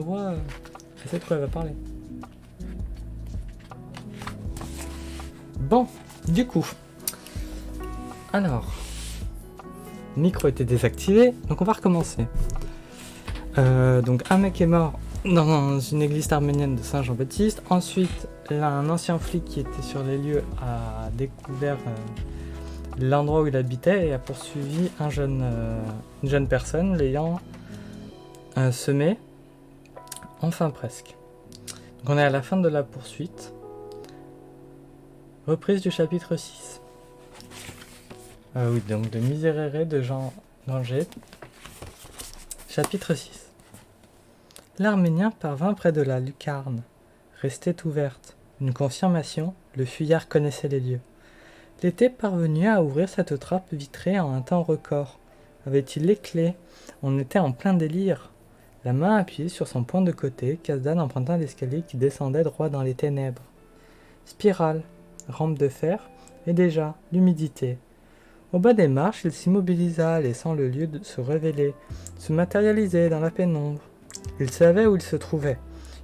voix, elle sait de quoi elle va parler. Bon, du coup. Alors. Le micro était désactivé, donc on va recommencer. Donc un mec est mort dans une église arménienne de Saint-Jean-Baptiste. Ensuite, là, un ancien flic qui était sur les lieux a découvert l'endroit où il habitait et a poursuivi une jeune personne l'ayant semé. Enfin presque. Donc on est à la fin de la poursuite. Reprise du chapitre 6. Oui, donc de Miserere de Jean d'Angers. Chapitre 6. L'Arménien parvint près de la lucarne. Restait ouverte. Une confirmation, le fuyard connaissait les lieux. Il était parvenu à ouvrir cette trappe vitrée en un temps record. Avait-il les clés? On était en plein délire. La main appuyée sur son poing de côté, Kazdan emprunta l'escalier qui descendait droit dans les ténèbres. Spirale, rampe de fer, et déjà, l'humidité. Au bas des marches, il s'immobilisa, laissant le lieu se révéler, se matérialiser dans la pénombre. Il savait où il se trouvait.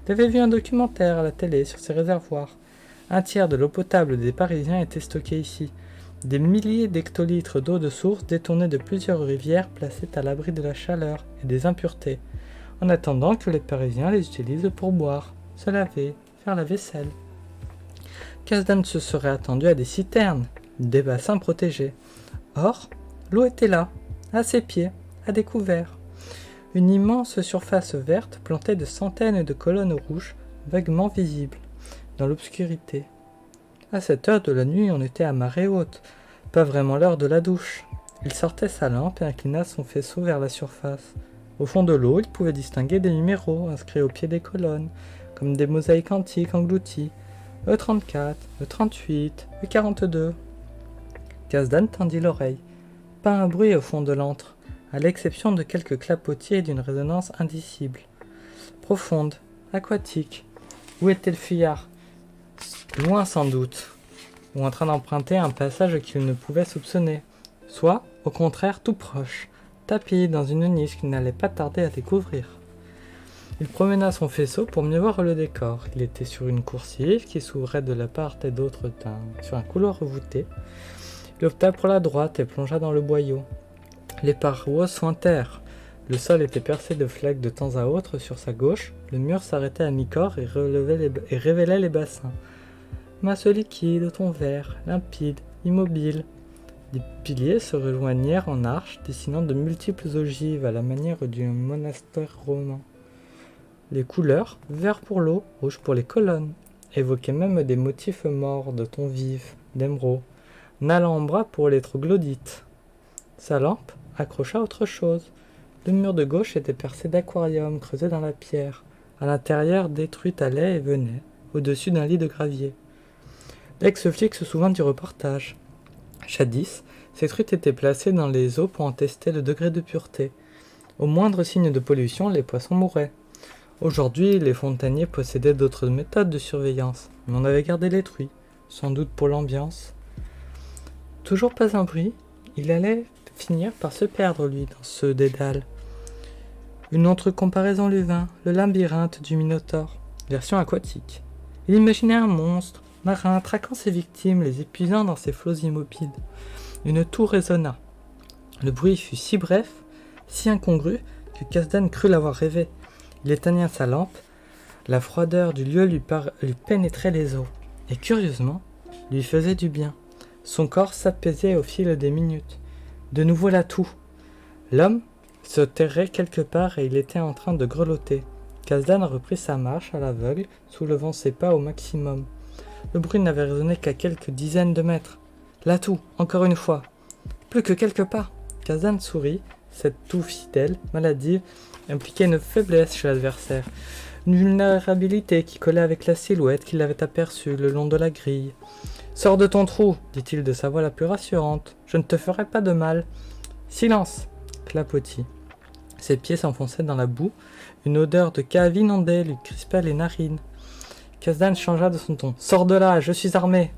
Il avait vu un documentaire à la télé sur ces réservoirs. Un tiers de l'eau potable des Parisiens était stocké ici. Des milliers d'hectolitres d'eau de source détournée de plusieurs rivières plaçaient à l'abri de la chaleur et des impuretés, en attendant que les Parisiens les utilisent pour boire, se laver, faire la vaisselle. Kazdan se serait attendu à des citernes, des bassins protégés. Or, l'eau était là, à ses pieds, à découvert. Une immense surface verte plantée de centaines de colonnes rouges, vaguement visibles, dans l'obscurité. À cette heure de la nuit, on était à marée haute, pas vraiment l'heure de la douche. Il sortait sa lampe et inclina son faisceau vers la surface. Au fond de l'eau, il pouvait distinguer des numéros inscrits au pied des colonnes, comme des mosaïques antiques englouties. E34, E38, E42. Kazdan tendit l'oreille. Pas un bruit au fond de l'antre, à l'exception de quelques clapotis et d'une résonance indicible. Profonde, aquatique. Où était le fuyard? Loin sans doute, ou en train d'emprunter un passage qu'il ne pouvait soupçonner. Soit, au contraire, tout proche, tapis dans une niche qu'il n'allait pas tarder à découvrir. Il promena son faisceau pour mieux voir le décor. Il était sur une coursive qui s'ouvrait de la part et d'autre sur un couloir voûté. Il opta pour la droite et plongea dans le boyau. Les parois suintèrent. Le sol était percé de flaques de temps à autre sur sa gauche. Le mur s'arrêtait à mi-corps et révélait les bassins. Masse liquide au ton vert, limpide, immobile. Les piliers se rejoignirent en arches, dessinant de multiples ogives à la manière du monastère romain. Les couleurs, vert pour l'eau, rouge pour les colonnes, évoquaient même des motifs morts de tons vifs, d'émeraude, n'alhambra pour les troglodytes. Sa lampe accrocha autre chose. Le mur de gauche était percé d'aquariums creusés dans la pierre, à l'intérieur des truites allaient et venaient, au-dessus d'un lit de gravier. L'ex-flic se souvint du reportage. Jadis, ces truites étaient placées dans les eaux pour en tester le degré de pureté. Au moindre signe de pollution, les poissons mouraient. Aujourd'hui, les fontainiers possédaient d'autres méthodes de surveillance, mais on avait gardé les truies, sans doute pour l'ambiance. Toujours pas un bruit, il allait finir par se perdre, lui, dans ce dédale. Une autre comparaison lui vint, le labyrinthe du Minotaure, version aquatique. Il imaginait un monstre, marin, traquant ses victimes, les épuisant dans ses flots immobiles. Une toux résonna. Le bruit fut si bref, si incongru, que Kazdan crut l'avoir rêvé. Il éteignit sa lampe. La froideur du lieu lui pénétrait les os, et curieusement, lui faisait du bien. Son corps s'apaisait au fil des minutes. De nouveau la toux. L'homme se terrait quelque part et il était en train de grelotter. Kazdan reprit sa marche à l'aveugle, soulevant ses pas au maximum. Le bruit n'avait résonné qu'à quelques dizaines de mètres. La toux, encore une fois. Plus que quelques pas. Kazdan sourit. Cette toux fidèle, maladive, impliquait une faiblesse chez l'adversaire. Une vulnérabilité qui collait avec la silhouette qu'il avait aperçue le long de la grille. « Sors de ton trou !» dit-il de sa voix la plus rassurante. « Je ne te ferai pas de mal. »« Silence !» clapotis. Ses pieds s'enfonçaient dans la boue. Une odeur de cave inondée lui crispait les narines. Kazdan changea de son ton. « Sors de là, je suis armé !»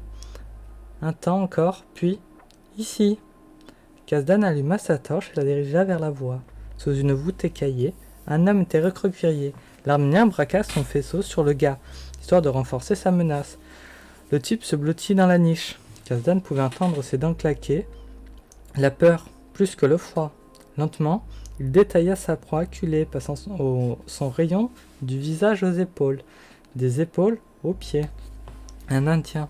Un temps encore, puis « Ici !» Kazdan alluma sa torche et la dirigea vers la voie. Sous une voûte écaillée, un homme était recroquevillé, L'Arménien braqua son faisceau sur le gars, histoire de renforcer sa menace. Le type se blottit dans la niche. Kazdan pouvait entendre ses dents claquer. La peur, plus que le froid. Lentement, il détailla sa proie acculée, passant son rayon du visage aux épaules, des épaules aux pieds. Un Indien.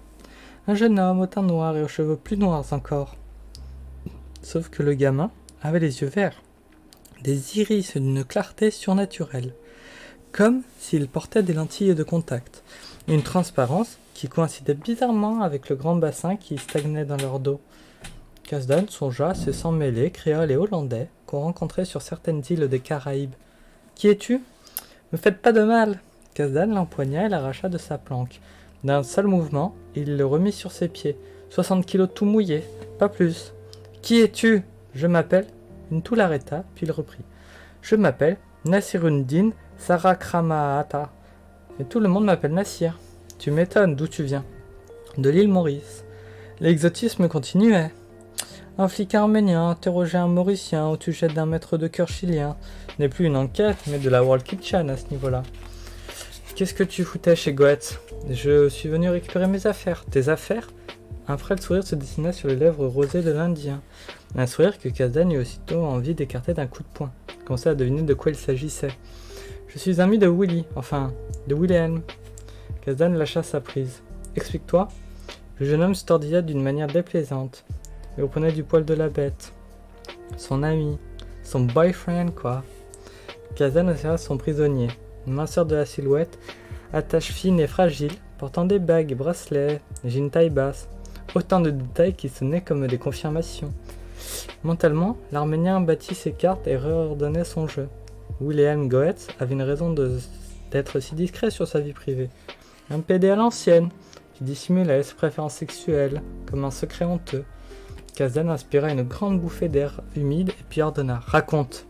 Un jeune homme au teint noir et aux cheveux plus noirs encore. Sauf que le gamin avait les yeux verts, des iris d'une clarté surnaturelle, comme s'il portait des lentilles de contact, une transparence qui coïncidait bizarrement avec le grand bassin qui stagnait dans leur dos. Kazdan songea à ces sans-mêlés créoles et hollandais qu'on rencontrait sur certaines îles des Caraïbes. « Qui es-tu ? Me faites pas de mal !» Kazdan l'empoigna et l'arracha de sa planque. D'un seul mouvement, il le remit sur ses pieds. 60 kilos tout mouillés, pas plus. « Qui es-tu ? Je m'appelle... » Tout l'arrêta, puis il reprit. « Je m'appelle Nasiruddin Sarakramahata. Et tout le monde m'appelle Nassir. Tu m'étonnes, d'où tu viens ? De l'île Maurice. » L'exotisme continuait. Un flic arménien interrogeait un Mauricien au sujet d'un maître de cœur chilien. N'est plus une enquête, mais de la World Kitchen à ce niveau-là. Qu'est-ce que tu foutais chez Goethe ? Je suis venu récupérer mes affaires. Tes affaires ? Un frêle sourire se dessina sur les lèvres rosées de l'Indien. Un sourire que Kazdan eut aussitôt envie d'écarter d'un coup de poing. Il commençait à deviner de quoi il s'agissait. Je suis ami de Willy, enfin, de Wilhelm. Kazdan lâcha sa prise. Explique-toi. Le jeune homme se tordilla d'une manière déplaisante. Il reprenait du poil de la bête. Son ami. Son boyfriend, quoi. Kazdan observa son prisonnier. Une minceur de la silhouette, à taches fines et fragiles, portant des bagues, bracelets, jeans taille basse. Autant de détails qui sonnaient comme des confirmations. Mentalement, l'Arménien battit ses cartes et réordonnait son jeu. Wilhelm Goetz avait une raison d'être si discret sur sa vie privée. Un PD à l'ancienne, qui dissimulait ses préférences sexuelles, comme un secret honteux. Kazdan inspira une grande bouffée d'air humide et puis ordonna « Raconte !»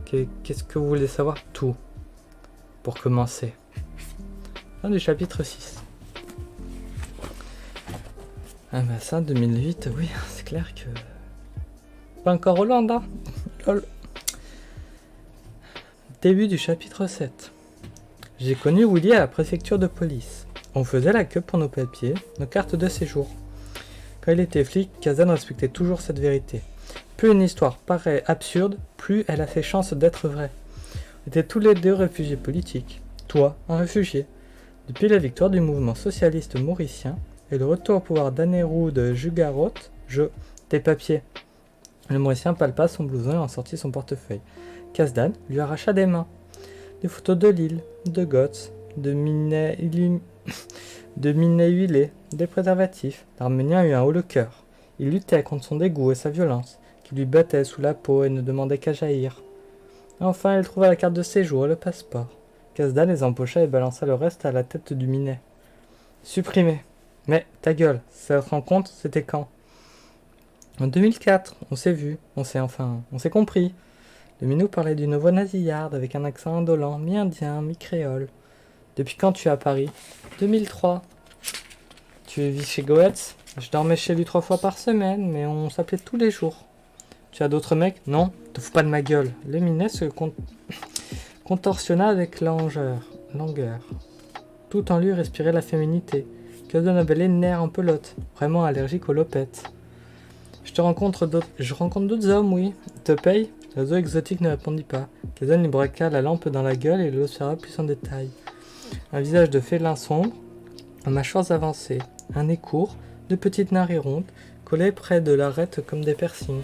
Qu'est-ce que vous voulez savoir ? Tout. Pour commencer. Fin du chapitre 6. Ah bah ça, 2008, oui, c'est clair que... Pas encore Hollande, hein. Lol. Début du chapitre 7. J'ai connu Willy à la préfecture de police. On faisait la queue pour nos papiers, nos cartes de séjour. Quand il était flic, Kazdan respectait toujours cette vérité. Plus une histoire paraît absurde, plus elle a ses chances d'être vraie. On était tous les deux réfugiés politiques. Toi, un réfugié. Depuis la victoire du mouvement socialiste mauricien et le retour au pouvoir d'Anerou de Jugarot, tes papiers. Le Mauricien palpa son blouson et en sortit son portefeuille. Kazdan lui arracha des mains. Des photos de l'île, de Gotz, de minet huilé, des préservatifs. L'Arménien eut un haut le cœur. Il luttait contre son dégoût et sa violence, qui lui battait sous la peau et ne demandait qu'à jaillir. Enfin, il trouva la carte de séjour et le passeport. Kazdan les empocha et balança le reste à la tête du minet. Supprimé. Mais, ta gueule, cette rencontre, c'était quand ? En 2004, on s'est vu, on s'est compris. Le minou parlait d'une voix nasillarde avec un accent indolent, mi-indien, mi-créole. Depuis quand tu es à Paris ? 2003. Tu vis chez Goetz ? Je dormais chez lui 3 fois par semaine, mais on s'appelait tous les jours. Tu as d'autres mecs ? Non ? Te fous pas de ma gueule. Le minet se contorsionna avec langueur. Tout en lui respirait la féminité. Kazdan avait les nerfs en pelote, vraiment allergique aux lopettes. Je rencontre d'autres hommes, oui. Te paye ? L'oiseau exotique ne répondit pas. Kazdan lui braqua la lampe dans la gueule et l'observa plus en détail. Un visage de félin sombre, aux mâchoires avancées, un nez court, de petites narines rondes, collées près de l'arête comme des piercings,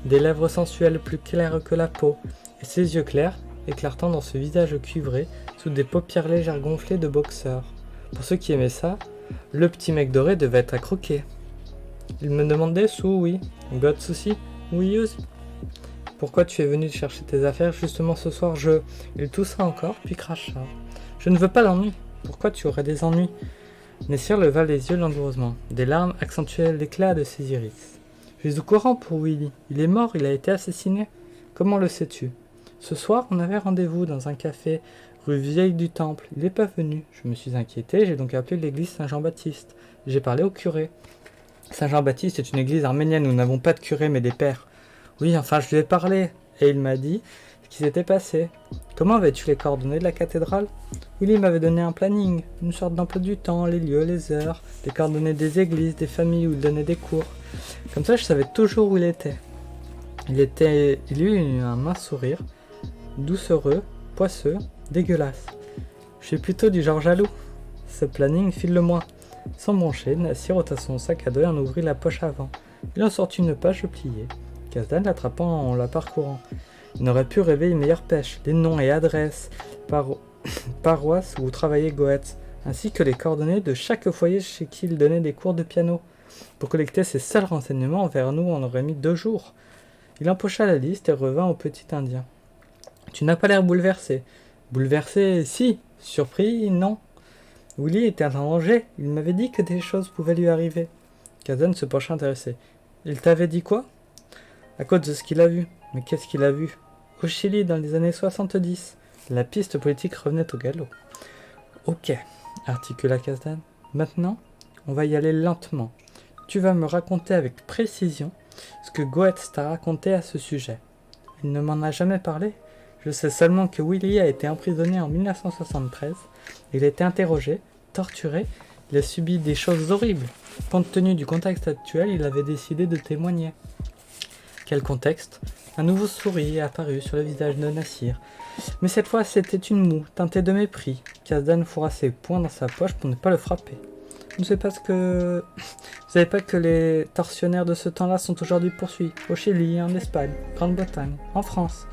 des lèvres sensuelles plus claires que la peau, et ses yeux clairs, éclatant dans ce visage cuivré, sous des paupières légères gonflées de boxeur. Pour ceux qui aimaient ça, le petit mec doré devait être à croquer. Il me demandait sous, oui. Gotz aussi ? Oui aussi. Pourquoi tu es venu chercher tes affaires justement ce soir ? Il toussa encore, puis cracha. Je ne veux pas l'ennui. Pourquoi tu aurais des ennuis ? Nassir leva les yeux langoureusement. Des larmes accentuaient l'éclat de ses iris. Je suis au courant pour Willy. Il est mort, il a été assassiné. Comment le sais-tu ? Ce soir, on avait rendez-vous dans un café rue Vieille du Temple. Il n'est pas venu. Je me suis inquiété, j'ai donc appelé l'église Saint-Jean-Baptiste. J'ai parlé au curé. Saint-Jean-Baptiste est une église arménienne, nous n'avons pas de curé mais des pères. Oui, enfin je lui ai parlé, et il m'a dit ce qui s'était passé. Comment avais-tu les coordonnées de la cathédrale? Willy m'avait donné un planning, une sorte d'emploi du temps, les lieux, les heures, les coordonnées des églises, des familles où il donnait des cours. Comme ça, je savais toujours où il était. Il eut un mince sourire, doucereux, poisseux, dégueulasse. Je suis plutôt du genre jaloux. Ce planning, file-le-moi. Sans broncher, Nassir ôta son sac à dos et en ouvrit la poche avant. Il en sortit une page pliée. Kazdan l'attrapa en la parcourant. Il n'aurait pu rêver une meilleure pêche, les noms et adresses, paroisses où travaillait Goethe, ainsi que les coordonnées de chaque foyer chez qui il donnait des cours de piano. Pour collecter ces seuls renseignements, vers nous on aurait mis 2 jours. Il empocha la liste et revint au petit Indien. Tu n'as pas l'air bouleversé. Bouleversé, si. Surpris, non. Willy était en danger. Il m'avait dit que des choses pouvaient lui arriver. Kazan se pencha intéressé. Il t'avait dit quoi? À cause de ce qu'il a vu. Mais qu'est-ce qu'il a vu? Au Chili, dans les années 70. La piste politique revenait au galop. Ok, articula Kazdan. Maintenant, on va y aller lentement. Tu vas me raconter avec précision ce que Goethe t'a raconté à ce sujet. Il ne m'en a jamais parlé. Je sais seulement que Willy a été emprisonné en 1973. Il a été interrogé, torturé, il a subi des choses horribles. Compte tenu du contexte actuel, il avait décidé de témoigner. Quel contexte? Un nouveau sourire est apparu sur le visage de Nassir. Mais cette fois, c'était une moue, teintée de mépris. Kazdan fourra ses poings dans sa poche pour ne pas le frapper. Vous ne savez pas que les tortionnaires de ce temps-là sont aujourd'hui poursuivis au Chili, en Espagne, Grande-Bretagne, en France.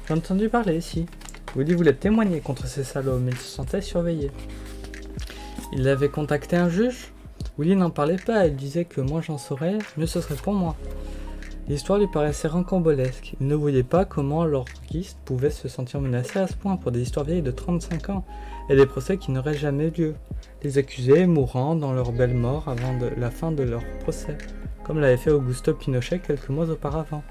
J'ai entendu parler ici. Willy voulait témoigner contre ces salauds, mais il se sentait surveillé. Il avait contacté un juge. Willy n'en parlait pas, il disait que moins j'en saurais, mieux ce serait pour moi. L'histoire lui paraissait rocambolesque. Il ne voyait pas comment l'orchestre pouvait se sentir menacé à ce point pour des histoires vieilles de 35 ans et des procès qui n'auraient jamais lieu. Les accusés mourant dans leur belle mort avant la fin de leur procès, comme l'avait fait Augusto Pinochet quelques mois auparavant.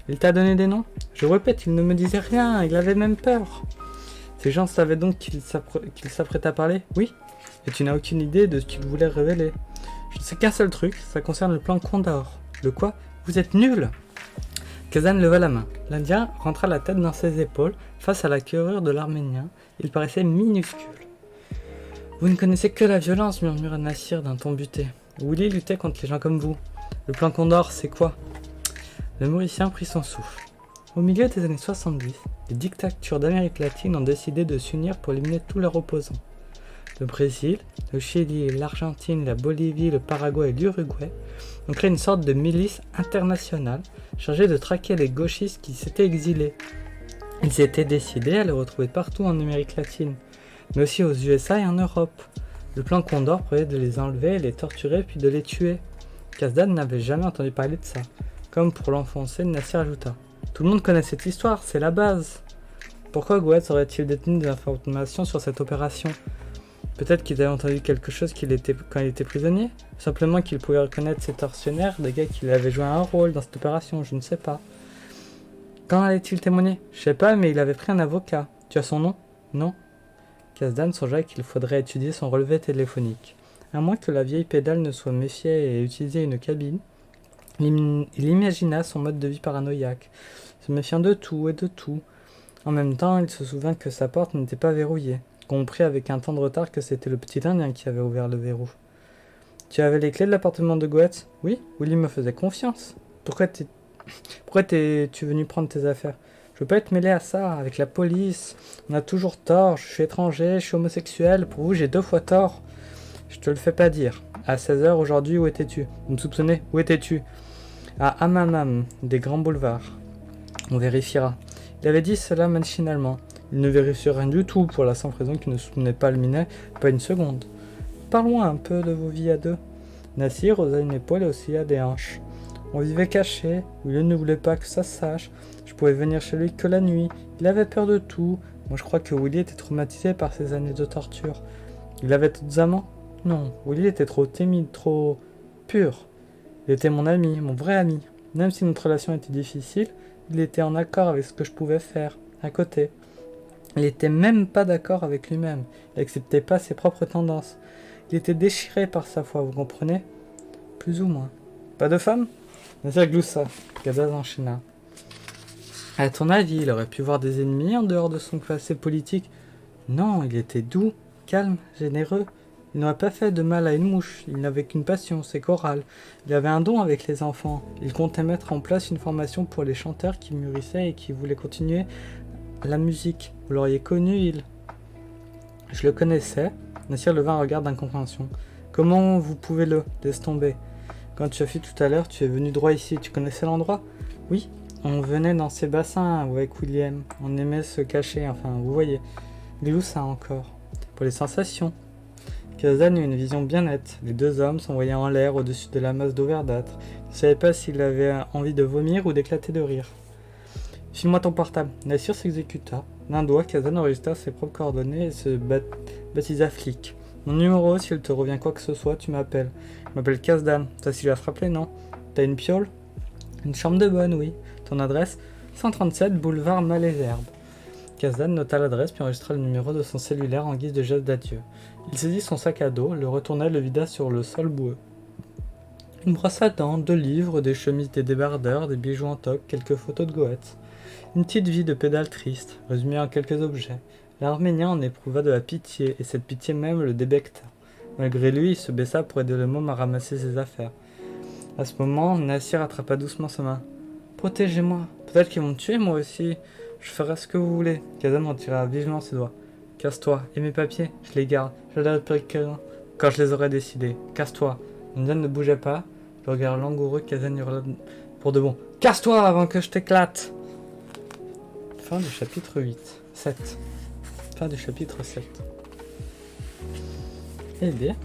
Il t'a donné des noms? Je répète, il ne me disait rien, il avait même peur. Ces gens savaient donc qu'il s'apprêtait à parler? Oui. Et tu n'as aucune idée de ce qu'il voulait révéler. Je ne sais qu'un seul truc, ça concerne le plan Condor. Le quoi? Vous êtes nul! Kazan leva la main. L'Indien rentra la tête dans ses épaules face à la carrure de l'Arménien. Il paraissait minuscule. Vous ne connaissez que la violence, murmura Nassir d'un ton buté. Willy luttait contre les gens comme vous. Le plan Condor, c'est quoi? Le Mauricien prit son souffle. Au milieu des années 70, les dictatures d'Amérique latine ont décidé de s'unir pour éliminer tous leurs opposants. Le Brésil, le Chili, l'Argentine, la Bolivie, le Paraguay et l'Uruguay ont créé une sorte de milice internationale chargée de traquer les gauchistes qui s'étaient exilés. Ils étaient décidés à les retrouver partout en Amérique latine, mais aussi aux USA et en Europe. Le plan Condor prévoyait de les enlever, les torturer puis de les tuer. Kazdan n'avait jamais entendu parler de ça. Comme pour l'enfoncer, Nassir ajouta. Tout le monde connaît cette histoire, c'est la base. Pourquoi Goethe aurait-il détenu des informations sur cette opération? Peut-être qu'il avait entendu quelque chose quand il était prisonnier? Simplement qu'il pouvait reconnaître ces tortionnaires, des gars qui avaient joué un rôle dans cette opération, je ne sais pas. Quand allait-il témoigner? Je sais pas, mais il avait pris un avocat. Tu as son nom? Non. Kazdan songea qu'il faudrait étudier son relevé téléphonique. À moins que la vieille pédale ne soit méfiée et utilisait une cabine, il imagina son mode de vie paranoïaque, se méfiant de tout et de tout. En même temps, il se souvint que sa porte n'était pas verrouillée, compris avec un temps de retard que c'était le petit Indien qui avait ouvert le verrou. Tu avais les clés de l'appartement de Goethe? Oui, Willy me faisait confiance. Pourquoi es-tu venu prendre tes affaires? Je veux pas être mêlé à ça, avec la police. On a toujours tort, je suis étranger, je suis homosexuel. Pour vous, j'ai 2 fois tort. Je te le fais pas dire. À 16h aujourd'hui, où étais-tu? Vous me soupçonnez? Où étais-tu? À Ammanam, des grands boulevards. On vérifiera. Il avait dit cela machinalement. Il ne vérifiait rien du tout, pour la simple raison qu'il ne soutenait pas le minet, pas une seconde. Parlons un peu de vos vies à deux. Nassir osa une épaule et oscilla des hanches. On vivait cachés, Willy ne voulait pas que ça se sache. Je pouvais venir chez lui que la nuit. Il avait peur de tout. Moi je crois que Willy était traumatisé par ces années de torture. Il avait d'autres amants? Non, Willy était trop timide, trop pur. Il était mon ami, mon vrai ami. Même si notre relation était difficile, il était en accord avec ce que je pouvais faire, à côté. Il n'était même pas d'accord avec lui-même. Il n'acceptait pas ses propres tendances. Il était déchiré par sa foi, vous comprenez? Plus ou moins. Pas de femme? Nassir gloussa. Kazan enchaîna. À ton avis, il aurait pu voir des ennemis en dehors de son passé politique? Non, il était doux, calme, généreux. Il n'aurait pas fait de mal à une mouche, il n'avait qu'une passion, c'est choral. Il avait un don avec les enfants. Il comptait mettre en place une formation pour les chanteurs qui mûrissaient et qui voulaient continuer la musique. Vous l'auriez connu, il... Je le connaissais. Nassir leva un regard d'incompréhension. Comment vous pouvez le laisse tomber? Quand tu as fui tout à l'heure, tu es venu droit ici. Tu connaissais l'endroit? Oui. On venait dans ces bassins avec William. On aimait se cacher, enfin, vous voyez. Il est où ça encore? Pour les sensations. Kazan eut une vision bien nette. Les deux hommes s'envoyaient en l'air au-dessus de la masse d'eau verdâtre. Il ne savait pas s'il avait envie de vomir ou d'éclater de rire. File-moi ton portable. Nassir s'exécuta. D'un doigt, Kazan enregistra ses propres coordonnées et se baptisa flic. Mon numéro, s'il te revient quoi que ce soit, tu m'appelles. Je m'appelle Kazdan. Ça s'il a frappé, non? T'as une piole? Une chambre de bonne, oui. Ton adresse? 137 boulevard Malesherbes. Kazdan nota l'adresse puis enregistra le numéro de son cellulaire en guise de geste d'adieu. Il saisit son sac à dos, le retourna et le vida sur le sol boueux. Une brosse à dents, 2 livres, des chemises, des débardeurs, des bijoux en toque, quelques photos de Goethe. Une petite vie de pédale triste, résumée en quelques objets. L'Arménien en éprouva de la pitié, et cette pitié même le débecta. Malgré lui, il se baissa pour aider le môme à ramasser ses affaires. À ce moment, Nassir attrapa doucement sa main. « Protégez-moi, peut-être qu'ils vont me tuer moi aussi. Je ferai ce que vous voulez. » Kazan retira vivement ses doigts. « Casse-toi, et mes papiers, je les garde. Je les récupérerai quand je les aurai décidés. Casse-toi. » L'indian ne bougeait pas. Le regard langoureux, Kazan hurla pour de bon. « Casse-toi avant que je t'éclate !» Fin du chapitre 8. 7. Fin du chapitre 7. Eh bien,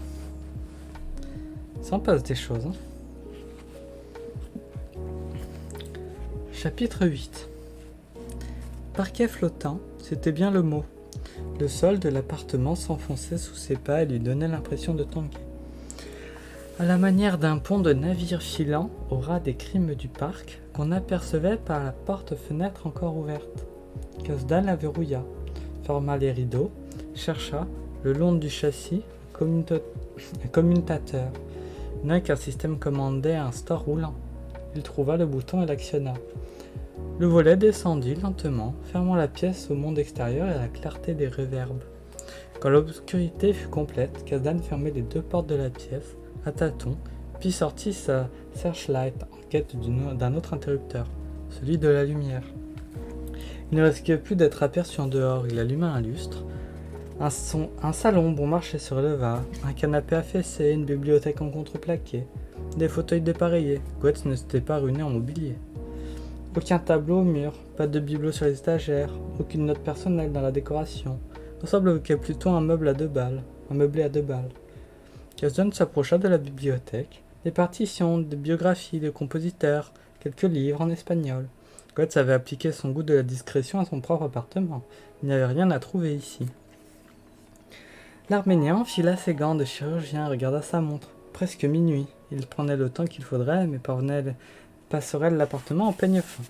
ça en passe des choses. Hein. Chapitre 8. Parquet flottant, c'était bien le mot. Le sol de l'appartement s'enfonçait sous ses pas et lui donnait l'impression de tanguer. À la manière d'un pont de navire filant au ras des crimes du parc, qu'on apercevait par la porte-fenêtre encore ouverte. Kazdan la verrouilla, ferma les rideaux, chercha, le long du châssis, un commutateur. Non qu'un système commandait un store roulant. Il trouva le bouton et l'actionna. Le volet descendit lentement, fermant la pièce au monde extérieur et à la clarté des réverbes. Quand l'obscurité fut complète, Kazdan fermait les 2 portes de la pièce, à tâtons, puis sortit sa searchlight en quête d'un autre interrupteur, celui de la lumière. Il ne risquait plus d'être aperçu en dehors, il alluma un lustre. Un salon bon marché se releva, un canapé affaissé, une bibliothèque en contreplaqué, des fauteuils dépareillés. Goethe ne s'était pas ruiné en mobilier. Aucun tableau au mur, pas de bibelot sur les étagères, aucune note personnelle dans la décoration. L'ensemble évoquait plutôt un meublé à 2 balles. Kazdan s'approcha de la bibliothèque. Des partitions, des biographies de compositeurs, quelques livres en espagnol. Goethe avait appliqué son goût de la discrétion à son propre appartement. Il n'y avait rien à trouver ici. L'Arménien enfila ses gants de chirurgien et regarda sa montre. Presque minuit. Il prenait le temps qu'il faudrait, mais passerait l'appartement en peigne fin.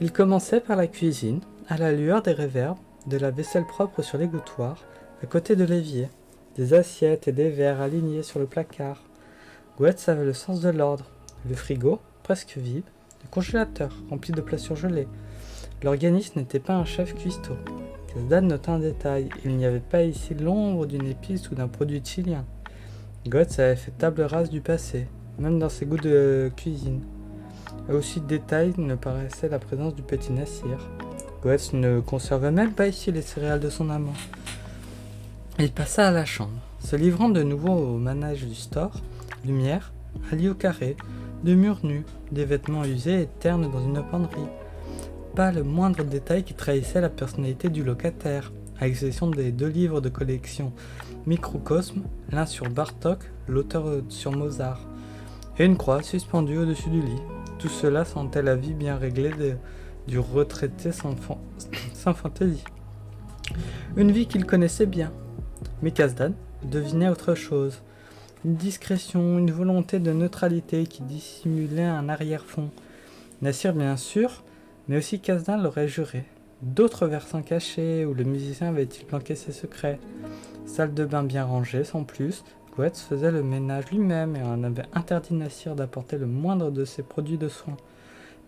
Il commençait par la cuisine, à la lueur des réverbes, de la vaisselle propre sur l'égouttoir, à côté de l'évier, des assiettes et des verres alignés sur le placard. Goethe avait le sens de l'ordre. Le frigo, presque vide, le congélateur, rempli de plats surgelés. L'organisme n'était pas un chef cuistot. Kazdan nota un détail, il n'y avait pas ici l'ombre d'une épice ou d'un produit chilien. Goethe avait fait table rase du passé, même dans ses goûts de cuisine. Et aussi de détail ne paraissait la présence du petit Nassir. Goethe ne conservait même pas ici les céréales de son amant. Il passa à la chambre, se livrant de nouveau au manège du store. Lumière, un lit au carré, 2 murs nus, des vêtements usés et ternes dans une penderie. Pas le moindre détail qui trahissait la personnalité du locataire, à l'exception des 2 livres de collection Microcosme, l'un sur Bartók, l'auteur sur Mozart, et une croix suspendue au-dessus du lit. Tout cela sentait la vie bien réglée du retraité sans fantaisie. Une vie qu'il connaissait bien. Mais Kazdan devinait autre chose. Une discrétion, une volonté de neutralité qui dissimulait un arrière-fond. Nassir bien sûr, mais aussi Kazdan l'aurait juré. D'autres versants cachés où le musicien avait-il planqué ses secrets. Salle de bain bien rangée, sans plus. Goethe faisait le ménage lui-même et en avait interdit Nassir d'apporter le moindre de ses produits de soins.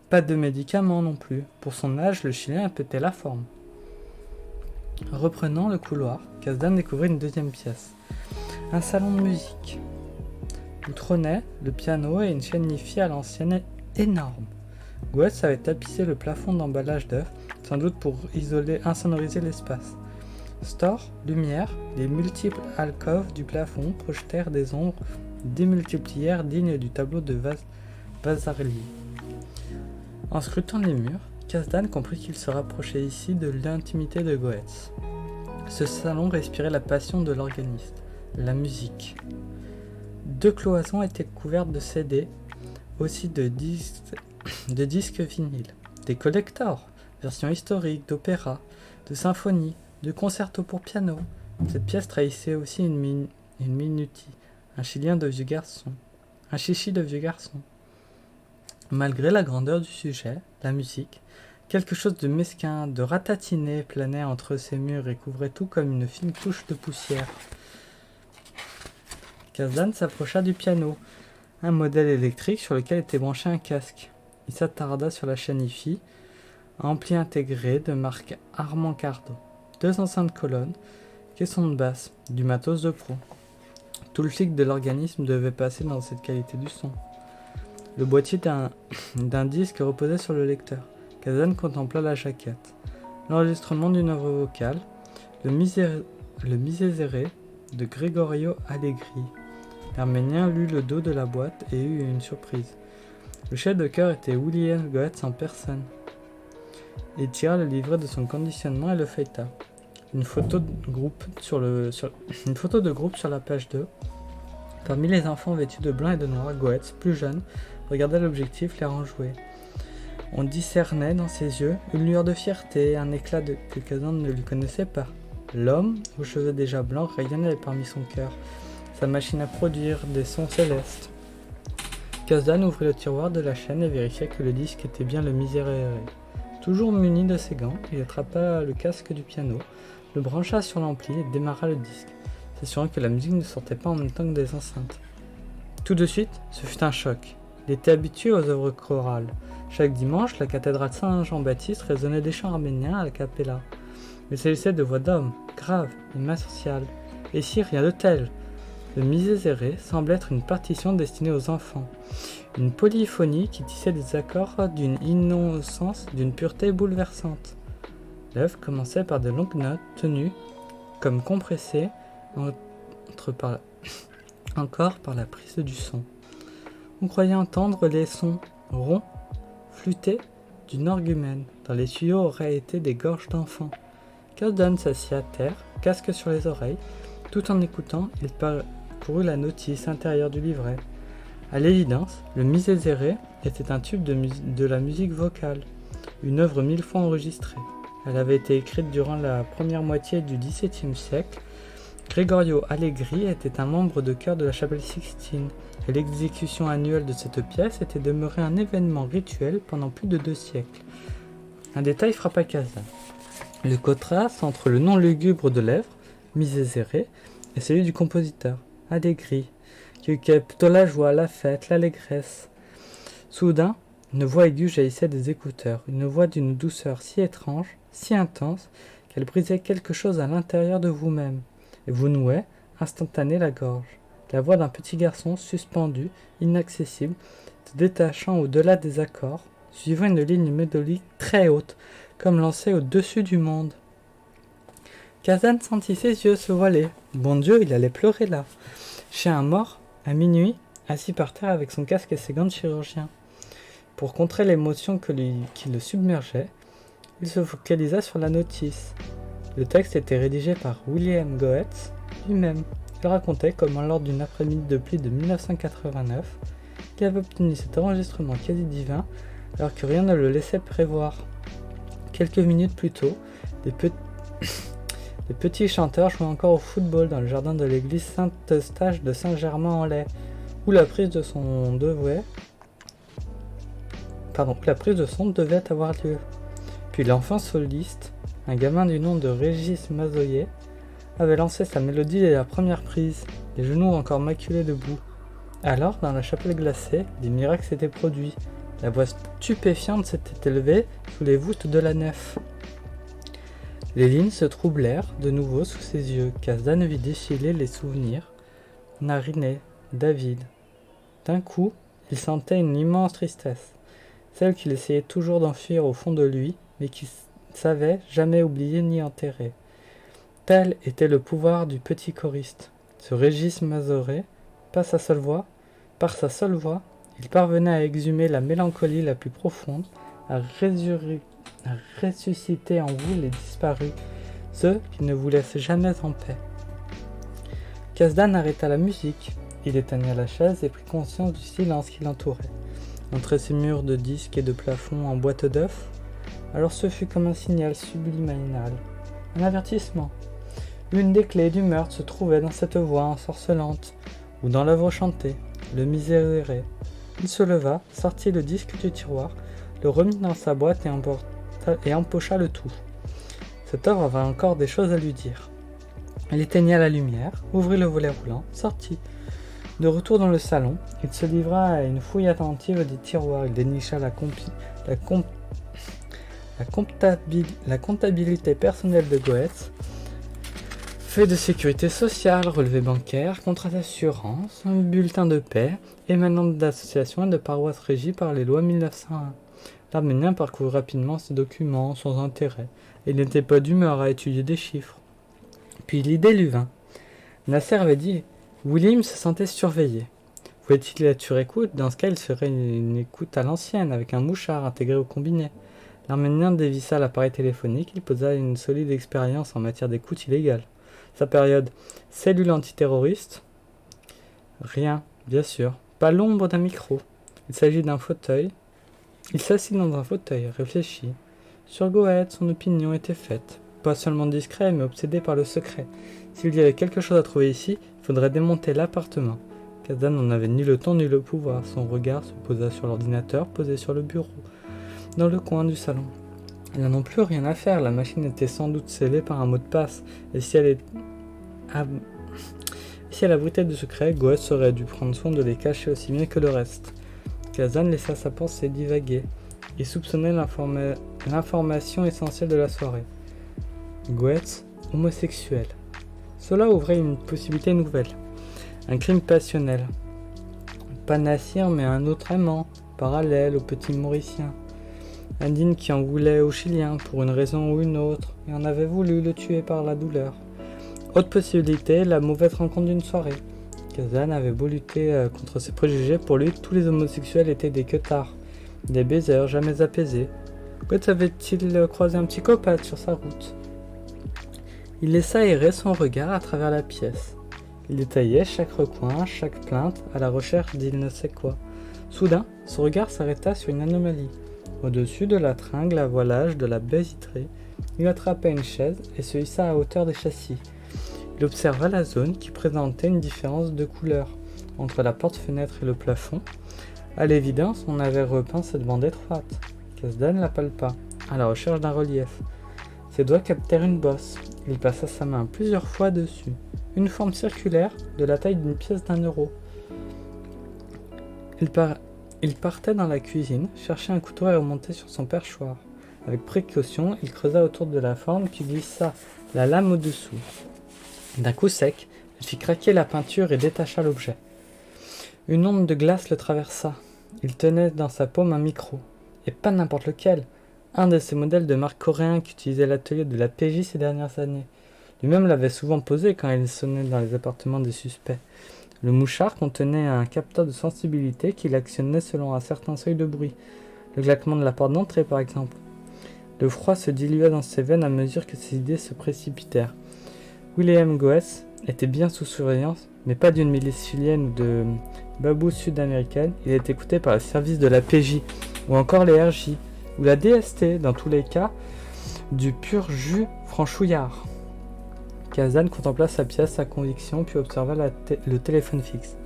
Pas de médicaments non plus. Pour son âge, le Chilien pétait la forme. Reprenant le couloir, Kasdan découvrit une deuxième pièce. Un salon de musique, où trônait le piano et une chaîne Hi-Fi à l'ancienne énorme. Goetz avait tapissé le plafond d'emballage d'œufs, sans doute pour insonoriser l'espace. Store, lumière, les multiples alcôves du plafond projetèrent des ombres démultipliées dignes du tableau de Vasarely. En scrutant les murs, Kasdan comprit qu'il se rapprochait ici de l'intimité de Goetz. Ce salon respirait la passion de l'organiste, la musique. 2 cloisons étaient couvertes de CD, aussi de disques vinyles, des collectors, versions historiques, d'opéra, de symphonies, de concertos pour piano. Cette pièce trahissait aussi une minutie, un chichi de vieux garçon. Malgré la grandeur du sujet, la musique, quelque chose de mesquin, de ratatiné planait entre ces murs et couvrait tout comme une fine couche de poussière. Kasdan s'approcha du piano, un modèle électrique sur lequel était branché un casque. Il s'attarda sur la chaîne Hi-Fi, ampli intégré de marque Armand Cardo, 2 enceintes colonnes, caisson de basse, du matos de pro. Tout le chic de l'organisme devait passer dans cette qualité du son. Le boîtier d'un disque reposait sur le lecteur. Kasdan contempla la jaquette. L'enregistrement d'une œuvre vocale, le Miserere de Gregorio Allegri. L'Arménien lut le dos de la boîte et eut une surprise. Le chef de chœur était William Goetz en personne. Il tira le livret de son conditionnement et le feuilleta. Une photo de groupe sur la page 2. Parmi les enfants vêtus de blanc et de noir, Goetz, plus jeune, regardait l'objectif l'air enjoué. On discernait dans ses yeux une lueur de fierté, un éclat que Kasdan ne lui connaissait pas. L'homme, aux cheveux déjà blancs, rayonnait parmi son cœur, sa machine à produire des sons célestes. Kasdan ouvrit le tiroir de la chaîne et vérifia que le disque était bien le Miserere. Toujours muni de ses gants, il attrapa le casque du piano, le brancha sur l'ampli et démarra le disque, s'assurant que la musique ne sortait pas en même temps que des enceintes. Tout de suite, ce fut un choc. Il était habitué aux œuvres chorales. Chaque dimanche, la cathédrale Saint-Jean-Baptiste résonnait des chants arméniens à la cappella. Mais il s'agissait de voix d'hommes, graves et martiales. Et ici, rien de tel. Le Miserere semblait être une partition destinée aux enfants. Une polyphonie qui tissait des accords d'une innocence, d'une pureté bouleversante. L'œuvre commençait par de longues notes tenues, comme compressées, encore par la prise du son. On croyait entendre les sons ronds, flûtés, d'une orgue humaine. Dans les tuyaux auraient été des gorges d'enfants. Kasdan s'assit à terre, casque sur les oreilles. Tout en écoutant, il parcourut la notice intérieure du livret. À l'évidence, le Miserere était un tube de la musique vocale, une œuvre 1000 fois enregistrée. Elle avait été écrite durant la première moitié du XVIIe siècle. Gregorio Allegri était un membre de chœur de la chapelle Sixtine, et l'exécution annuelle de cette pièce était demeurée un événement rituel pendant plus de 2 siècles. Un détail frappa Kasdan. Le contraste entre le nom lugubre de l'œuvre, Miserere, et celui du compositeur, Allegri, qui eut plutôt la joie, la fête, l'allégresse. Soudain, une voix aiguë jaillissait des écouteurs, une voix d'une douceur si étrange, si intense, qu'elle brisait quelque chose à l'intérieur de vous-même, et vous nouait, instantané, la gorge. La voix d'un petit garçon suspendu, inaccessible, se détachant au-delà des accords, suivant une ligne mélodique très haute, comme lancée au-dessus du monde. Kasdan sentit ses yeux se voiler. Bon Dieu, il allait pleurer là. Chez un mort, à minuit, assis par terre avec son casque et ses gants de chirurgien. Pour contrer l'émotion qui le submergeait, il se focalisa sur la notice. Le texte était rédigé par William Goetz lui-même. Il racontait comment lors d'une après-midi de pluie de 1989, il avait obtenu cet enregistrement quasi divin alors que rien ne le laissait prévoir. Quelques minutes plus tôt, les petits chanteurs jouaient encore au football dans le jardin de l'église Saint-Eustache de Saint-Germain-en-Laye, où la prise de son devait avoir lieu. Puis l'enfant soliste, un gamin du nom de Régis Mazoyer, avait lancé sa mélodie dès la première prise, les genoux encore maculés de boue. Alors, dans la chapelle glacée, des miracles s'étaient produits. La voix stupéfiante s'était élevée sous les voûtes de la nef. Les lignes se troublèrent de nouveau sous ses yeux. Kazdan vit défiler les souvenirs. Nariné, David. D'un coup, il sentait une immense tristesse, celle qu'il essayait toujours d'enfuir au fond de lui, mais qu'il savait jamais oublier ni enterrer. Tel était le pouvoir du petit choriste. Ce Régis Mazoret, par sa seule voix, il parvenait à exhumer la mélancolie la plus profonde, à ressusciter en vous les disparus, ceux qui ne vous laissent jamais en paix. Kazdan arrêta la musique. Il éteignit la chaise et prit conscience du silence qui l'entourait. Entre ces murs de disques et de plafonds en boîte d'œufs, alors ce fut comme un signal subliminal, un avertissement. L'une des clés du meurtre se trouvait dans cette voix ensorcelante, ou dans l'œuvre chantée, le miséréré. Il se leva, sortit le disque du tiroir, le remit dans sa boîte et empocha le tout. Cette œuvre avait encore des choses à lui dire. Il éteigna la lumière, ouvrit le volet roulant, sortit. De retour dans le salon, il se livra à une fouille attentive des tiroirs. Il dénicha la comptabilité personnelle de Goetz, fait de sécurité sociale, relevé bancaire, contrat d'assurance, un bulletin de paix, émanant d'associations et de paroisses régies par les lois 1901. L'Arménien parcourut rapidement ces documents sans intérêt, et il n'était pas d'humeur à étudier des chiffres. Puis l'idée lui vint. Nasser avait dit William se sentait surveillé. Voulait-il être sur écoute? Dans ce cas, il serait une écoute à l'ancienne, avec un mouchard intégré au combiné. L'Arménien dévissa l'appareil téléphonique, il posa une solide expérience en matière d'écoute illégale. Sa période cellule antiterroriste? Rien, bien sûr, pas l'ombre d'un micro. Il s'agit d'un fauteuil. Il s'assit dans un fauteuil, réfléchit. Sur Goethe, son opinion était faite. Pas seulement discret, mais obsédé par le secret. S'il y avait quelque chose à trouver ici, il faudrait démonter l'appartement. Kazdan n'en avait ni le temps ni le pouvoir. Son regard se posa sur l'ordinateur, posé sur le bureau, dans le coin du salon. Il n'en a non plus rien à faire, la machine était sans doute scellée par un mot de passe, et si elle abritait de secrets, Goetz aurait dû prendre soin de les cacher aussi bien que le reste. Kazdan laissa sa pensée divaguer. Il soupçonnait l'information essentielle de la soirée. Goetz, homosexuel. Cela ouvrait une possibilité nouvelle. Un crime passionnel. Pas Nassir, mais un autre amant, parallèle au petit Mauricien. Andine qui en voulait au Chilien pour une raison ou une autre, et en avait voulu le tuer par la douleur. Autre possibilité, la mauvaise rencontre d'une soirée. Kazdan avait beau lutter contre ses préjugés, pour lui tous les homosexuels étaient des queutards, des baiseurs jamais apaisés. Goetz avait-il croisé un psychopathe sur sa route? Il laissa errer son regard à travers la pièce. Il détaillait chaque recoin, chaque plainte, à la recherche d'il ne sait quoi. Soudain, son regard s'arrêta sur une anomalie. Au-dessus de la tringle à voilage de la baie vitrée, il attrapa une chaise et se hissa à hauteur des châssis. Il observa la zone qui présentait une différence de couleur entre la porte-fenêtre et le plafond. À l'évidence, on avait repeint cette bande étroite. Kazdan la palpa, à la recherche d'un relief. Ses doigts captèrent une bosse. Il passa sa main plusieurs fois dessus. Une forme circulaire de la taille d'une pièce d'1 €. Il partait dans la cuisine, cherchait un couteau et remontait sur son perchoir. Avec précaution, il creusa autour de la forme puis glissa la lame au-dessous. D'un coup sec, il fit craquer la peinture et détacha l'objet. Une onde de glace le traversa. Il tenait dans sa paume un micro. Et pas n'importe lequel. Un de ces modèles de marque coréen qu'utilisait l'atelier de la PJ ces dernières années. Lui-même l'avait souvent posé quand il sonnait dans les appartements des suspects. Le mouchard contenait un capteur de sensibilité qui l'actionnait selon un certain seuil de bruit. Le claquement de la porte d'entrée, par exemple. Le froid se dilua dans ses veines à mesure que ses idées se précipitèrent. William Goetz était bien sous surveillance, mais pas d'une milice chilienne ou de babous sud-américaine. Il était écouté par le service de la PJ, ou encore les RJ, ou la DST, dans tous les cas, du pur jus franchouillard. Kazdan contempla sa pièce à conviction, puis observa le téléphone fixe.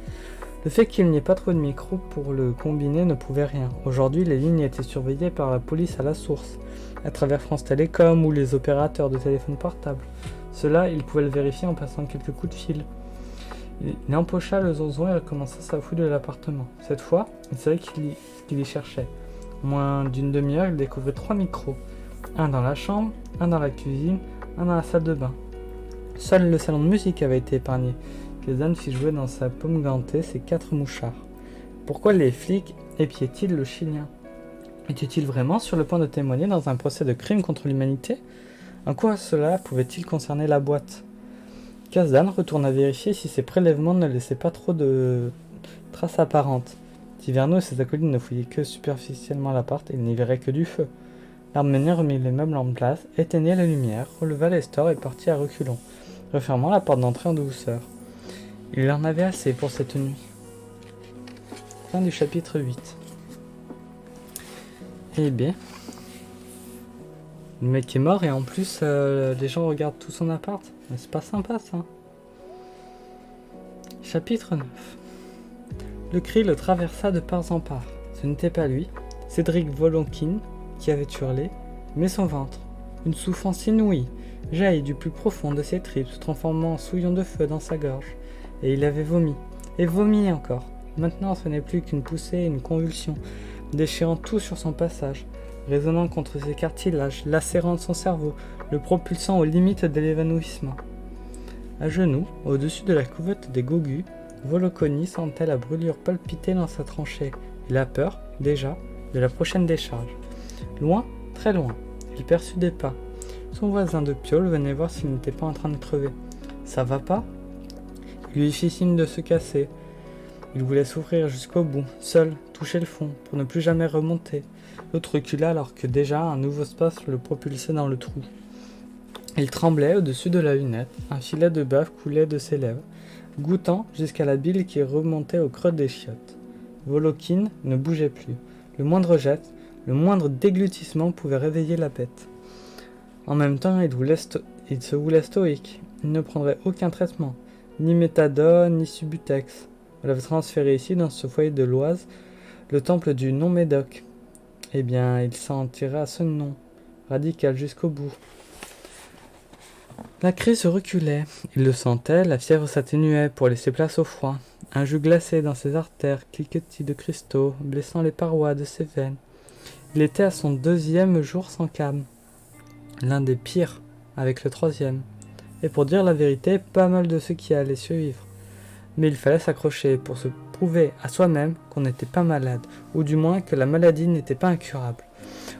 Le fait qu'il n'y ait pas trop de micros pour le combiner ne prouvait rien. Aujourd'hui, les lignes étaient surveillées par la police à la source, à travers France Télécom ou les opérateurs de téléphone portable. Cela, il pouvait le vérifier en passant quelques coups de fil. Il empocha le zonzon et recommença sa fouille de l'appartement. Cette fois, il savait qu'il y cherchait. En moins d'une demi-heure, il découvrait 3 micros. Un dans la chambre, un dans la cuisine, un dans la salle de bain. Seul le salon de musique avait été épargné. Kazan fit jouer dans sa paume gantée ses 4 mouchards. Pourquoi les flics épiaient-ils le Chilien? Était-il vraiment sur le point de témoigner dans un procès de crime contre l'humanité? En quoi cela pouvait-il concerner la boîte? Kazan retourna vérifier si ses prélèvements ne laissaient pas trop de traces apparentes. Si Verneau et ses acolytes ne fouillaient que superficiellement l'appart, ils n'y verraient que du feu. L'Arménien remit les meubles en place, éteignit la lumière, releva les stores et partit à reculons, refermant la porte d'entrée en douceur. Il en avait assez pour cette nuit. Fin du chapitre 8. Eh bien, le mec est mort et en plus les gens regardent tout son appart. Mais c'est pas sympa ça. Chapitre 9. Le cri le traversa de part en part. Ce n'était pas lui, Cédric Volokin, qui avait hurlé, mais son ventre. Une souffrance inouïe jaillit du plus profond de ses tripes, se transformant en souillon de feu dans sa gorge. Et il avait vomi. Et vomi encore. Maintenant ce n'est plus qu'une poussée et une convulsion, déchirant tout sur son passage, résonnant contre ses cartilages, lacérant son cerveau, le propulsant aux limites de l'évanouissement. À genoux, au-dessus de la couvette des Gogus, Volokoni sentait la brûlure palpiter dans sa tranchée, et la peur, déjà, de la prochaine décharge. Loin, très loin, il perçut des pas. Son voisin de piole venait voir s'il n'était pas en train de crever. « Ça va pas ?» Il lui fit signe de se casser. Il voulait souffrir jusqu'au bout, seul, toucher le fond, pour ne plus jamais remonter. L'autre recula alors que déjà un nouveau spasme le propulsait dans le trou. Il tremblait au-dessus de la lunette, un filet de bave coulait de ses lèvres, goûtant jusqu'à la bile qui remontait au creux des chiottes. Volokin ne bougeait plus. Le moindre geste, le moindre déglutissement pouvait réveiller la bête. En même temps, il se voulait stoïque. Il ne prendrait aucun traitement, ni méthadone, ni subutex. On l'avait transféré ici, dans ce foyer de l'Oise, le temple du non-médoc. Eh bien, il s'en tira à ce nom, radical jusqu'au bout. La crise reculait, il le sentait, la fièvre s'atténuait pour laisser place au froid. Un jus glacé dans ses artères, cliquetis de cristaux, blessant les parois de ses veines. Il était à son 2e jour sans calme, l'un des pires, avec le 3e. Et pour dire la vérité, pas mal de ceux qui allaient survivre. Mais il fallait s'accrocher pour se prouver à soi-même qu'on n'était pas malade, ou du moins que la maladie n'était pas incurable.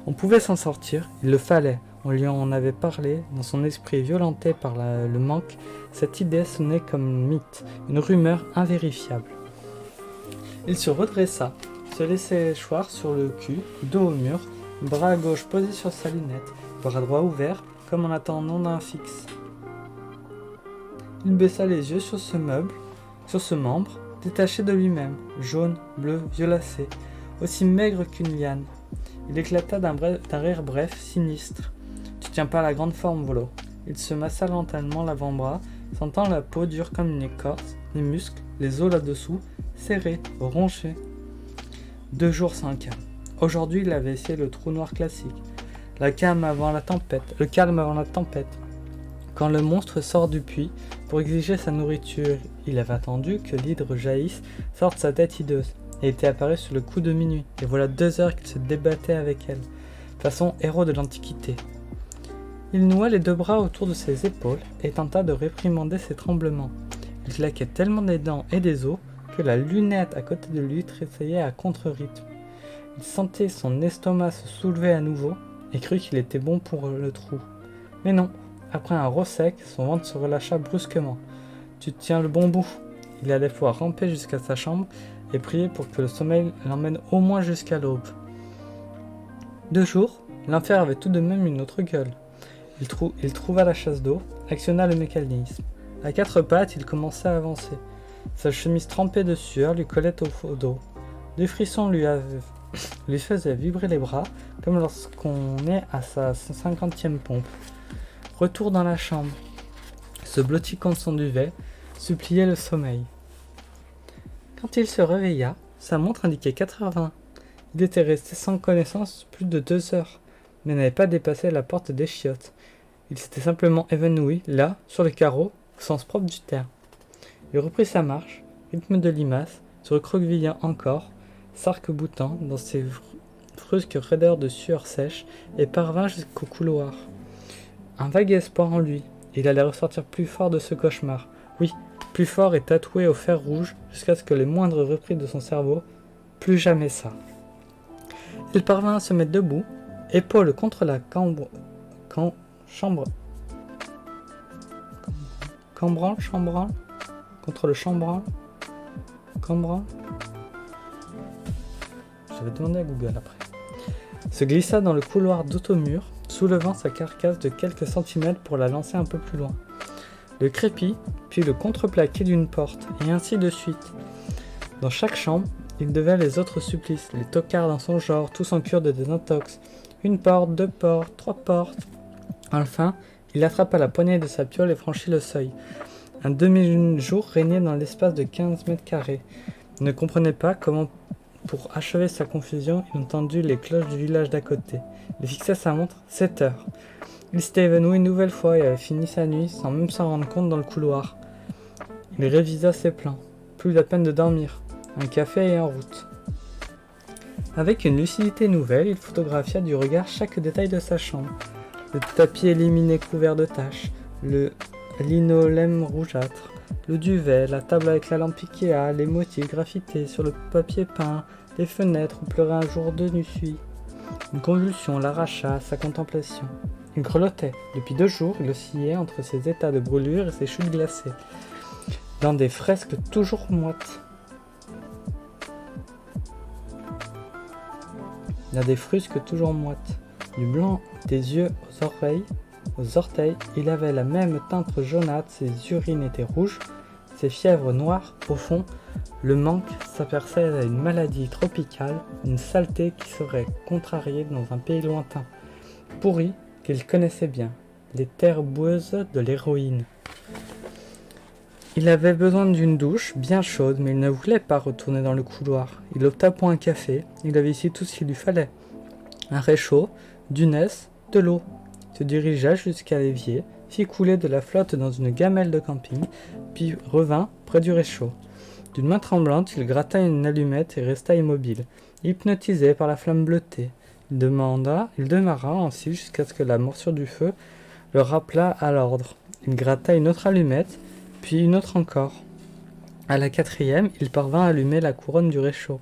On pouvait s'en sortir, il le fallait, on lui en avait parlé, dans son esprit violenté par le manque, cette idée sonnait comme un mythe, une rumeur invérifiable. Il se redressa, se laissait choir sur le cul, dos au mur, bras gauche posé sur sa lunette, bras droit ouvert, comme en attendant d'un fixe. Il baissa les yeux sur ce meuble, sur ce membre, détaché de lui-même, jaune, bleu, violacé, aussi maigre qu'une liane. Il éclata d'un rire bref, sinistre. « Tu tiens pas la grande forme, Volo. » Il se massa lentement l'avant-bras, sentant la peau dure comme une écorce, les muscles, les os là-dessous, serrés, rongés. 2 jours sans calme. Aujourd'hui, il avait essayé le trou noir classique. Le calme avant la tempête. Quand le monstre sort du puits pour exiger sa nourriture, il avait attendu que l'hydre jaillisse, sorte sa tête hideuse, et était apparu sur le coup de minuit. Et voilà 2 heures qu'il se débattait avec elle, façon héros de l'Antiquité. Il noua les 2 bras autour de ses épaules et tenta de réprimander ses tremblements. Il claquait tellement des dents et des os que la lunette à côté de lui tressaillait à contre-rythme. Il sentait son estomac se soulever à nouveau et crut qu'il était bon pour le trou. Mais non, après un rot sec, son ventre se relâcha brusquement. « Tu tiens le bon bout !» Il allait pouvoir ramper jusqu'à sa chambre et prier pour que le sommeil l'emmène au moins jusqu'à l'aube. 2 jours, l'enfer avait tout de même une autre gueule. Il trouva la chasse d'eau, actionna le mécanisme. À 4 pattes, il commençait à avancer. Sa chemise trempée de sueur lui collait au dos. Des frissons lui faisaient vibrer les bras, comme lorsqu'on est à sa 50e pompe. Retour dans la chambre. Se blottit contre son duvet, suppliait le sommeil. Quand il se réveilla, sa montre indiquait 4h20. Il était resté sans connaissance plus de 2 heures, mais n'avait pas dépassé la porte des chiottes. Il s'était simplement évanoui, là, sur le carreau, au sens propre du terme. Il reprit sa marche, rythme de limaces, se recroquevillant encore, s'arc-boutant dans ses frusques raideurs de sueur sèche, et parvint jusqu'au couloir. Un vague espoir en lui. Il allait ressortir plus fort de ce cauchemar. Oui, plus fort et tatoué au fer rouge, jusqu'à ce que les moindres repris de son cerveau, plus jamais ça. Il parvint à se mettre debout, épaule contre la chambranle, contre le chambranle, cambranle. Je vais demander à Google après. Se glissa dans le couloir d'automur, soulevant sa carcasse de quelques centimètres pour la lancer un peu plus loin. Le crépi, puis le contreplaqué d'une porte, et ainsi de suite. Dans chaque chambre, il devait les autres supplices, les tocards dans son genre, tous en cure de désintox. Une porte, 2 portes, 3 portes. Enfin, il attrapa la poignée de sa piole et franchit le seuil. Un demi-jour régnait dans l'espace de 15 mètres carrés. Il ne comprenait pas comment, pour achever sa confusion, il entendit les cloches du village d'à côté. Il fixa sa montre, 7 heures. Il s'était évanoui une nouvelle fois et avait fini sa nuit sans même s'en rendre compte dans le couloir. Il révisa ses plans. Plus la peine de dormir. Un café et en route. Avec une lucidité nouvelle, il photographia du regard chaque détail de sa chambre. Le tapis éliminé couvert de taches, le linoleum rougeâtre, le duvet, la table avec la lampe Ikea, les motifs graffités sur le papier peint, les fenêtres où pleurait un jour de nuit. Une convulsion l'arracha à sa contemplation. Il grelottait. Depuis 2 jours, il oscillait entre ses états de brûlure et ses chutes glacées, dans des fresques toujours moites. Du blanc des yeux aux orteils, il avait la même teinte jaunâtre, ses urines étaient rouges, ses fièvres noires. Au fond, le manque s'aperçait à une maladie tropicale, une saleté qui serait contrariée dans un pays lointain, pourri qu'il connaissait bien, les terres boueuses de l'héroïne. Il avait besoin d'une douche bien chaude, mais il ne voulait pas retourner dans le couloir. Il opta pour un café. Il avait ici tout ce qu'il lui fallait. Un réchaud, du Ness, de l'eau. Il se dirigea jusqu'à l'évier, fit couler de la flotte dans une gamelle de camping, puis revint près du réchaud. D'une main tremblante, il gratta une allumette et resta immobile, hypnotisé par la flamme bleutée. Il demeura ainsi jusqu'à ce que la morsure du feu le rappelât à l'ordre. Il gratta une autre allumette, puis une autre encore. À la 4e, il parvint à allumer la couronne du réchaud.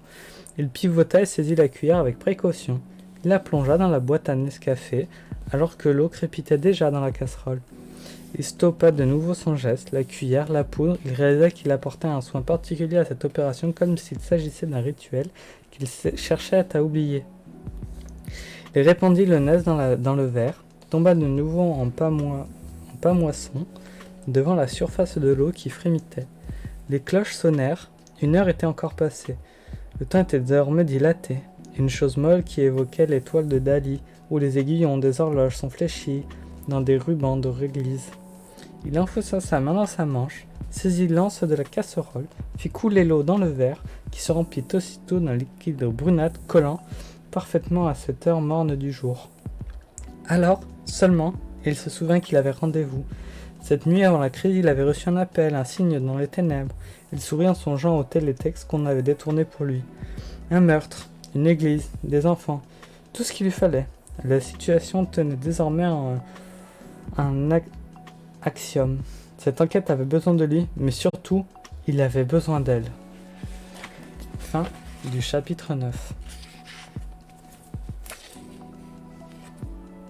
Il pivota et saisit la cuillère avec précaution. Il la plongea dans la boîte à Nescafé, alors que l'eau crépitait déjà dans la casserole. Il stoppa de nouveau son geste, la cuillère, la poudre. Il réalisa qu'il apportait un soin particulier à cette opération, comme s'il s'agissait d'un rituel qu'il cherchait à oublier. Il répandit le Ness dans le verre, tomba de nouveau en pâmoisson, devant la surface de l'eau qui frémitait. Les cloches sonnèrent, 1 heure était encore passée. Le temps était désormais dilaté. Une chose molle qui évoquait l'étoile de Dali, où les aiguillons des horloges sont fléchis dans des rubans de réglisse. Il enfonça sa main dans sa manche, saisit l'anse de la casserole, fit couler l'eau dans le verre, qui se remplit aussitôt d'un liquide brunâtre collant parfaitement à cette heure morne du jour. Alors, seulement, il se souvint qu'il avait rendez-vous. Cette nuit avant la crise, il avait reçu un appel, un signe dans les ténèbres. Il sourit en songeant au télétexte qu'on avait détourné pour lui. Un meurtre, une église, des enfants, tout ce qu'il lui fallait. La situation tenait désormais en un axiome. Cette enquête avait besoin de lui, mais surtout, il avait besoin d'elle. Fin du chapitre 9.